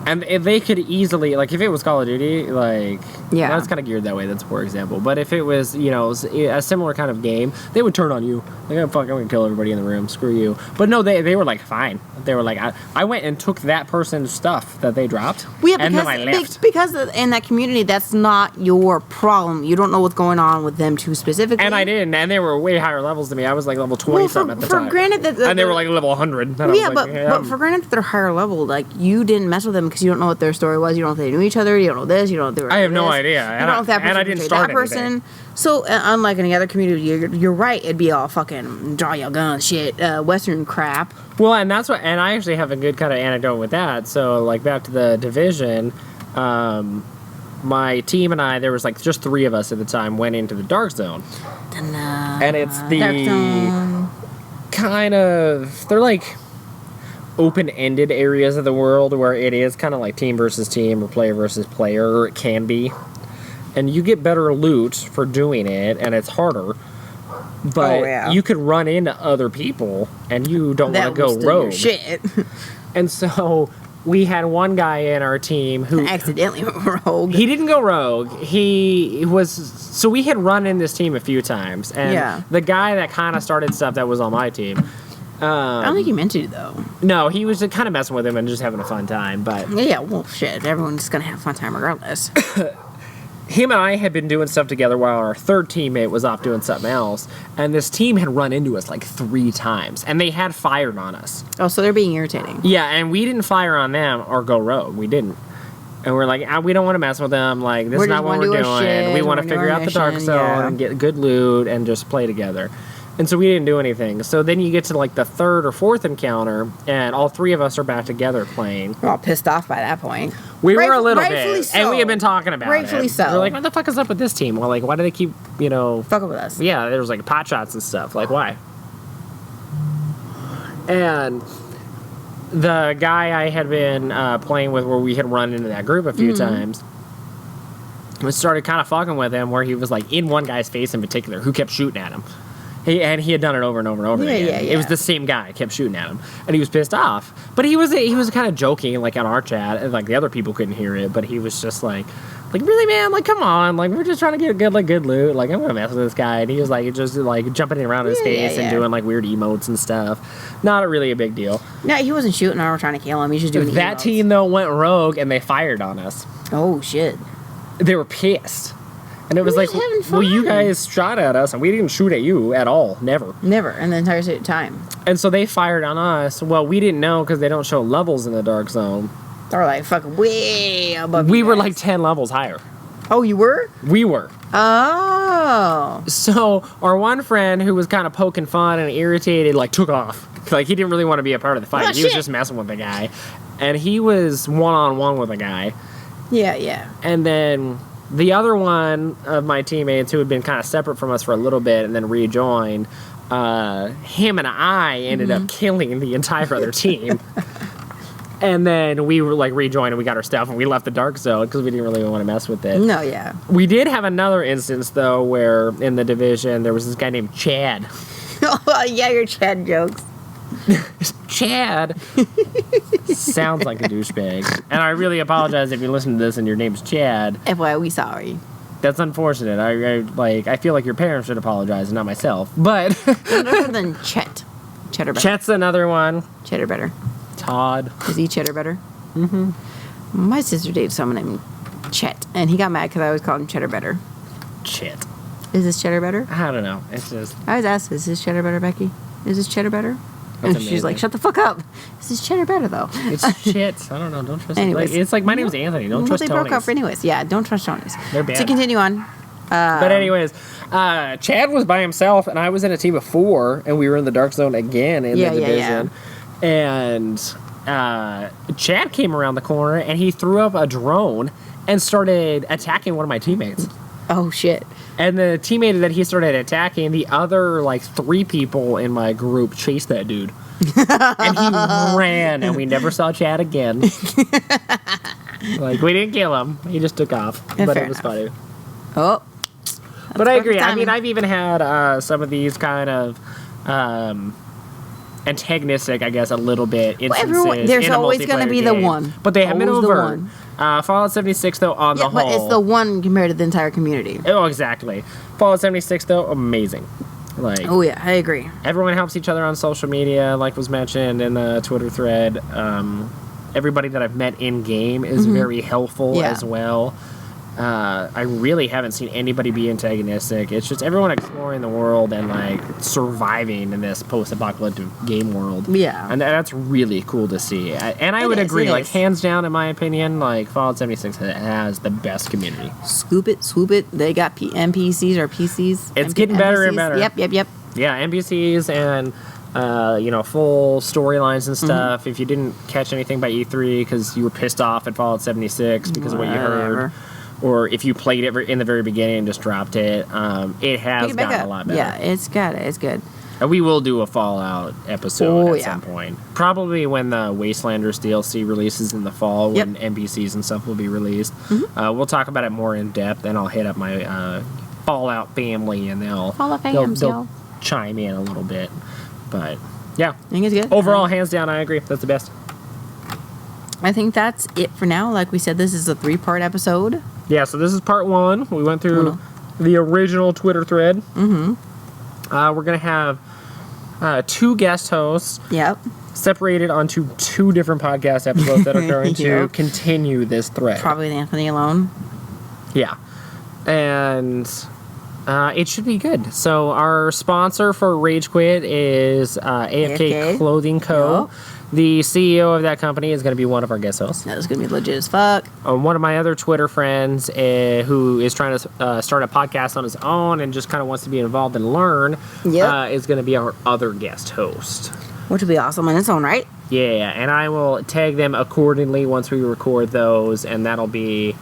And if they could easily, like, if it was Call of Duty, like, Yeah. that's kind of geared that way. That's a poor example. But if it was, you know, a similar kind of game, they would turn on you. Like, oh, fuck, I'm going to kill everybody in the room. Screw you. But no, they were, like, fine. They were like, I went and took that person's stuff that they dropped, Yeah, and because, then I left. because in that community, that's not your problem. You don't know what's going on with them too specifically. And I didn't, and they were way higher levels than me. I was, like, level 20-something at the time. Granted that, And they were, like, level 100. And I was yeah, like, but for granted that they're higher level, like you didn't mess with them because you don't know what their story was. You don't know if they knew each other. You don't know this. You don't know if they were. I have no this. idea. I don't know if that person and I didn't betrayed start that person. anything. So, unlike any other community, you're right. It'd be all fucking draw your gun shit, Western crap. Well, and that's what, and I actually have a good kind of anecdote with that. So, like, back to the division, my team and I, there was like just 3 of us at the time, went into the Dark Zone. And it's the kind of, they're like open-ended areas of the world where it is kind of like team versus team or player versus player, or it can be. And you get better loot for doing it, and it's harder. But you could run into other people, and you don't want to go rogue. Shit. And so we had one guy in our team who accidentally went rogue. He didn't go rogue. He was, so we had run in this team a few times, and the guy that kind of started stuff that was on my team. I don't think he meant to, though. No, he was kind of messing with him and just having a fun time. But yeah, well, shit, everyone's gonna have a fun time regardless. Him and I had been doing stuff together while our third teammate was off doing something else, and this team had run into us like 3 times, and they had fired on us. Oh, so they're being irritating. Yeah, and we didn't fire on them or go rogue. We didn't. And we're like, we don't want to mess with them. Like, this is not what we're doing. We want to figure out the Dark Zone and get good loot and just play together. And so we didn't do anything. So then you get to like the 3rd or 4th encounter, and all 3 of us are back together playing. We're all pissed off by that point. We were a little bit. So. And we had been talking about rightfully it. so. We're like, what the fuck is up with this team? Well, like, why do they keep, fucking with us? Yeah, there was like pot shots and stuff. Like, why? And the guy I had been playing with, where we had run into that group a few times, we started kind of fucking with him, where he was like in one guy's face in particular who kept shooting at him. And he had done it over and over and over again. Yeah. It was the same guy kept shooting at him, and he was pissed off. But he was kind of joking, like on our chat, and like the other people couldn't hear it. But he was just like really, man, like come on, like we're just trying to get good loot. Like I'm gonna mess with this guy, and he was like just like jumping around his face and doing like weird emotes and stuff. Not really a big deal. No, he wasn't shooting. I was trying to kill him. He's just doing that emotes. team though went rogue, and they fired on us. Oh shit! They were pissed. And it was like, well, you guys shot at us, and we didn't shoot at you at all. Never. Never. In the entire time. And so they fired on us. Well, we didn't know because they don't show levels in the Dark Zone. They were like fucking way above We were like 10 levels higher. Oh, you were? We were. Oh. So our one friend who was kind of poking fun and irritated, like, took off. Like, he didn't really want to be a part of the fight. He was just messing with the guy. And he was one-on-one with a guy. Yeah. And then the other one of my teammates who had been kind of separate from us for a little bit and then rejoined, him and I ended up killing the entire other team. And then we were like rejoined and we got our stuff and we left the Dark Zone because we didn't really want to mess with it. No, yeah. We did have another instance though where in the division there was this guy named Chad. Oh, yeah, your Chad jokes. Chad sounds like a douchebag, and I really apologize if you listen to this and your name's Chad. FYI, we sorry. That's unfortunate. I feel like your parents should apologize, and not myself. But other than Chet, Cheddar better. Chet's another one. Cheddar better. Todd. Is he Cheddar better? Mm-hmm. My sister dated someone named Chet, and he got mad because I always called him Cheddar better. Chet. Is this Cheddar better? I don't know. It's just. I always ask, is this Cheddar better, Becky? Is this Cheddar better? That's and she's like, shut the fuck up. This is Cheddar better, though. It's shit. I don't know. Don't trust anyways. It's like, my name's Anthony. Don't trust they Tony's. broke up anyways. Yeah, don't trust Tony's. They're bad. To continue on. But anyways, Chad was by himself, and I was in a team of 4, and we were in the Dark Zone again in the division. And Chad came around the corner, and he threw up a drone and started attacking one of my teammates. Oh, shit. And the teammate that he started attacking, the other, 3 people in my group chased that dude. And he ran, and we never saw Chad again. We didn't kill him. He just took off. Yeah, but it was funny. Oh. But I agree. I mean, I've even had some of these kind of antagonistic, I guess, a little bit instances. There's always going to be the one. But they have been over. Fallout 76, though, on the whole. But it's the one compared to the entire community. Oh, exactly. Fallout 76, though, amazing. Oh, yeah, I agree. Everyone helps each other on social media, like was mentioned in the Twitter thread. Everybody that I've met in-game is very helpful as well. I really haven't seen anybody be antagonistic. It's just everyone exploring the world and like surviving in this post-apocalyptic game world. Yeah. And that's really cool to see. And I would agree, like hands down, in my opinion, like Fallout 76 has the best community. Scoop it, swoop it. They got NPCs or PCs. It's getting better and better. Yep. Yeah, NPCs and full storylines and stuff. If you didn't catch anything by E3 because you were pissed off at Fallout 76 because of what you heard, or if you played it in the very beginning and just dropped it, it has gotten a lot better. Yeah, it's good. And we will do a Fallout episode at some point. Probably when the Wastelanders DLC releases in the fall, when NPCs and stuff will be released. We'll talk about it more in depth, and I'll hit up my Fallout family, and they'll chime in a little bit. But yeah, I think it's good. Overall, hands down, I agree. That's the best. I think that's it for now. Like we said, this is a 3-part episode. Yeah, so this is part 1. We went through the original Twitter thread. We're going to have 2 guest hosts. Yep. Separated onto 2 different podcast episodes that are going to continue this thread. Probably Anthony alone. Yeah. And it should be good. So our sponsor for Rage Quit is AFK Clothing Co. Yep. The CEO of that company is going to be one of our guest hosts. That's going to be legit as fuck. One of my other Twitter friends who is trying to start a podcast on his own and just kind of wants to be involved and learn is going to be our other guest host. Which will be awesome in its own right. Yeah, and I will tag them accordingly once we record those, and that'll be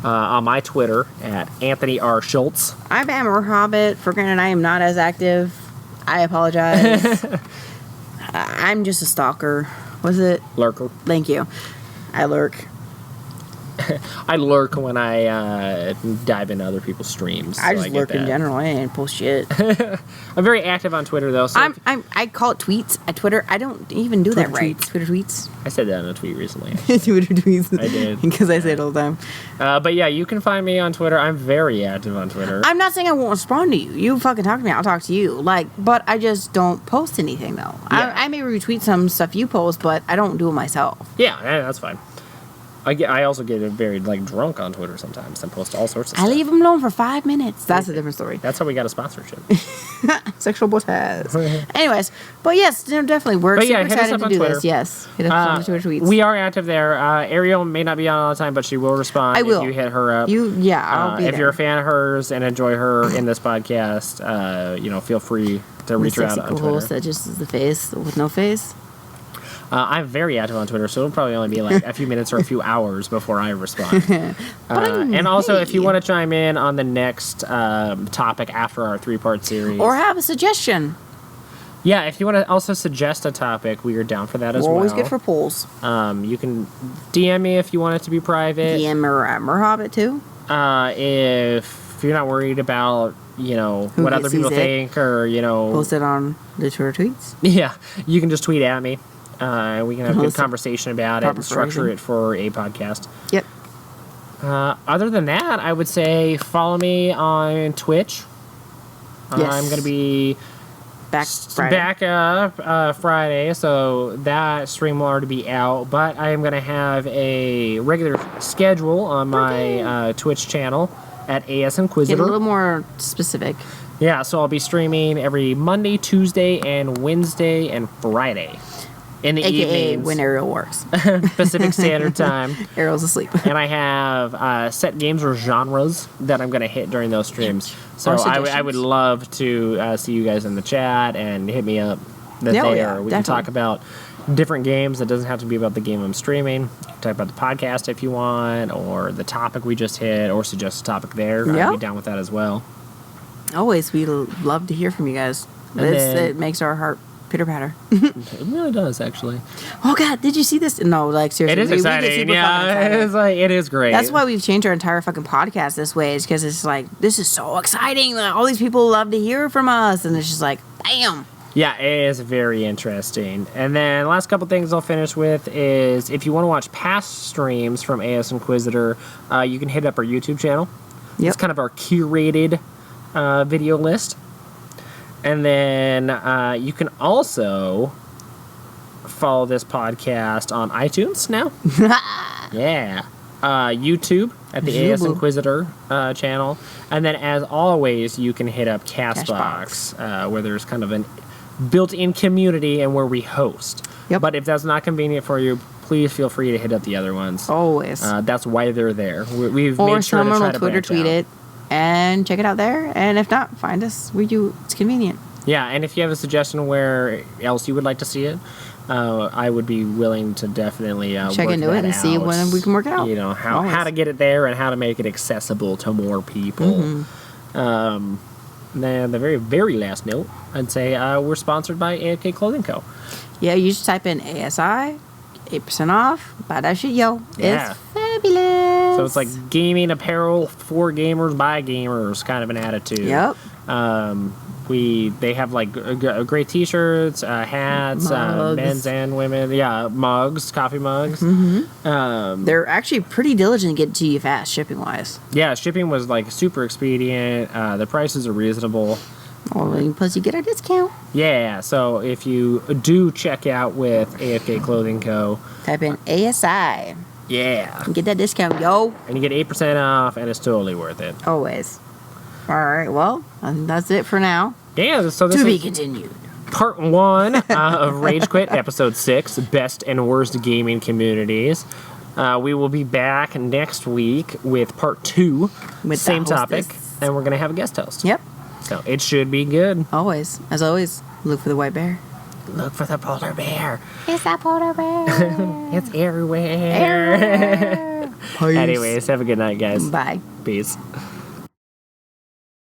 on my Twitter at Anthony R. Schultz. I'm Amber Hobbit. For granted, I am not as active. I apologize. I'm just a stalker. Was it? Lurker. Thank you. I lurk. I lurk when I dive into other people's streams. I just lurk in general. I ain't post shit. I'm very active on Twitter, though. So I call it tweets at Twitter. I don't even do that right. Twitter tweets. I said that in a tweet recently. Twitter tweets. I did. Because I say it all the time. But yeah, you can find me on Twitter. I'm very active on Twitter. I'm not saying I won't respond to you. You fucking talk to me, I'll talk to you. But I just don't post anything, though. Yeah. I may retweet some stuff you post, but I don't do it myself. Yeah, that's fine. I also get very drunk on Twitter sometimes and post all sorts of stuff. I leave them alone for 5 minutes. That's a different story. That's how we got a sponsorship. Sexual botas. Anyways, but yes, definitely. We're super excited to do this. Yes. Hit us on Twitter tweets. We are active there. Ariel may not be on all the time, but she will respond if you hit her up. I'll be there. If you're a fan of hers and enjoy her in this podcast, feel free to reach her out on Twitter. Host that just is the face with no face. I'm very active on Twitter, so it'll probably only be a few minutes or a few hours before I respond. And also, if you want to chime in on the next topic after our 3-part series. Or have a suggestion. Yeah, if you want to also suggest a topic, we are down for that as well. We're always good for polls. You can DM me if you want it to be private. DM her at Merhobbit too. If you're not worried about, what other people think or, Post it on the Twitter tweets. Yeah, you can just tweet at me. We can have a good conversation about it and structure it for a podcast. Yep. Other than that, I would say follow me on Twitch. Yes. I'm going to be back Friday, so that stream will already be out. But I am going to have a regular schedule on my Twitch channel at ASInquisitor. Get a little more specific. Yeah, so I'll be streaming every Monday, Tuesday, and Wednesday, and Friday. In the evenings. When Ariel works. Pacific Standard Time. Ariel's asleep. And I have set games or genres that I'm going to hit during those streams. So I would love to see you guys in the chat and hit me up there. We can talk about different games. It doesn't have to be about the game I'm streaming. You can talk about the podcast if you want, or the topic we just hit, or suggest a topic there. I'd be down with that as well. Always. We love to hear from you guys. It makes our heart pitter-patter. It really does, actually. Oh, God, did you see this? No, seriously. It is exciting. It is great. That's why we've changed our entire fucking podcast this way, is because it's this is so exciting. All these people love to hear from us, and it's just bam. Yeah, it is very interesting. And then last couple things I'll finish with is if you want to watch past streams from ASInquisitor, you can hit up our YouTube channel. Yep. It's kind of our curated video list. And then you can also follow this podcast on iTunes now. Yeah. YouTube at the ASInquisitor channel. And then, as always, you can hit up Castbox, where there's kind of an built-in community and where we host. Yep. But if that's not convenient for you, please feel free to hit up the other ones. Always. That's why they're there. We've or made sure to someone try will to Twitter branch tweet out. it and check it out there. And if not, find us where it's convenient. Yeah, and if you have a suggestion where else you would like to see it, I would be willing to definitely check work into that it and see out. when we can work it out. You know, how to get it there and how to make it accessible to more people. Then the very, very last note, I'd say we're sponsored by AFK Clothing Co. Yeah, you just type in ASI, 8% off. Buy that shit, yo. Yeah. It's fabulous. So it's like gaming apparel for gamers by gamers kind of an attitude. Yep. They have like great t-shirts, hats, Mugs. men's and women. Yeah, mugs, coffee mugs. They're actually pretty diligent to get to you fast, shipping wise. Yeah, shipping was like super expedient. The prices are reasonable. Oh, plus you get a discount. Yeah, so if you do check out with AFK Clothing Co., Type in ASI yeah, and get that discount, yo. and you get 8% off, and it's totally worth it. Always. All right, well, I think that's it for now. Yeah, so this To be is continued. part 1 of Rage Quit, episode 6, Best and Worst Gaming Communities. We will be back next week with part 2, With same the topic, hostess. and we're going to have a guest host. Yep. So it should be good. Always. As always, look for the white bear. Look for the polar bear. It's that polar bear. It's everywhere. Anyways, have a good night, guys. Bye. Peace.